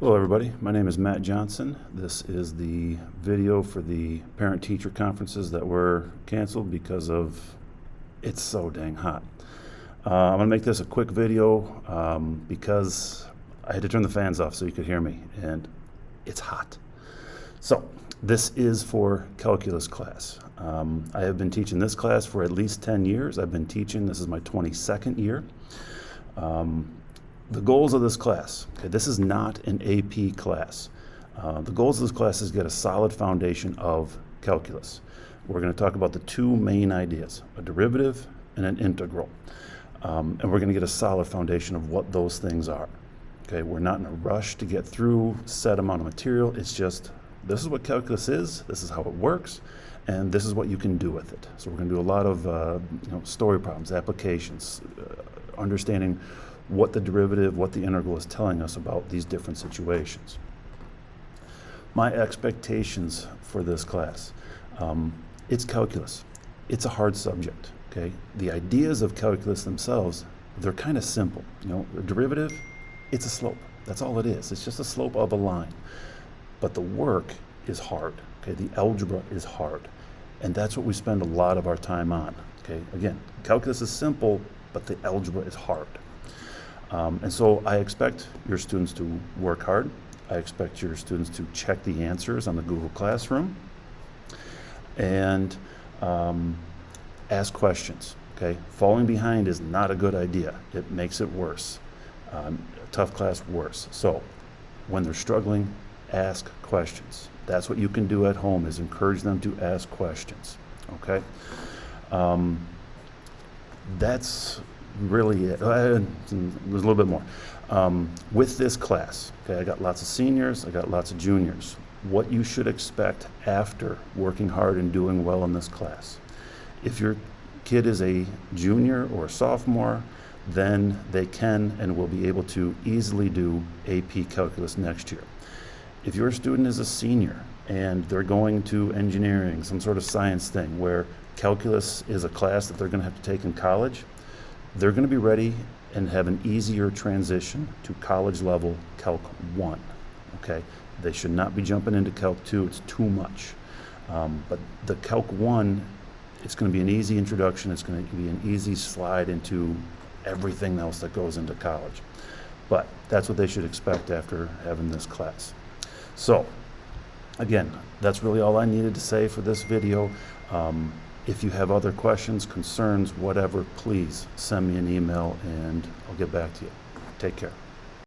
Hello everybody, my name is Matt Johnson. This is the video for the parent-teacher conferences that were canceled because of it's so dang hot. I'm gonna make this a quick video because I had to turn the fans off so you could hear me, and it's hot. So this is for calculus class. I have been teaching this class for at least 10 years. I've been teaching, this is my 22nd year. The goals of this class, okay, this is not an AP class. The goals of this class is get a solid foundation of calculus. We're going to talk about the two main ideas, a derivative and an integral. And we're going to get a solid foundation of what those things are. Okay, we're not in a rush to get through set amount of material. It's just, this is what calculus is, this is how it works, and this is what you can do with it. So we're going to do a lot of story problems, applications, understanding what the derivative, what the integral is telling us about these different situations. My expectations for this class, it's calculus. It's a hard subject, okay? The ideas of calculus themselves, they're kind of simple. You know, a derivative, it's a slope. That's all it is. It's just a slope of a line. But the work is hard, okay? The algebra is hard. And that's what we spend a lot of our time on, okay? Again, calculus is simple, but the algebra is hard. And so I expect your students to work hard. I expect your students to check the answers on the Google Classroom and ask questions, okay? Falling behind is not a good idea. It makes it worse. A tough class worse. So when they're struggling, ask questions. That's what you can do at home, is encourage them to ask questions, okay? That's really it. There's a little bit more. With this class, okay, I got lots of seniors, I got lots of juniors. What you should expect after working hard and doing well in this class. If your kid is a junior or a sophomore, then they can and will be able to easily do AP Calculus next year. If your student is a senior and they're going to engineering, some sort of science thing where calculus is a class that they're going to have to take in college, they're going to be ready and have an easier transition to college level Calc 1, okay? They should not be jumping into Calc 2, it's too much. But the Calc 1, it's going to be an easy introduction, it's going to be an easy slide into everything else that goes into college. But that's what they should expect after having this class. So, again, that's really all I needed to say for this video. If you have other questions, concerns, whatever, please send me an email and I'll get back to you. Take care.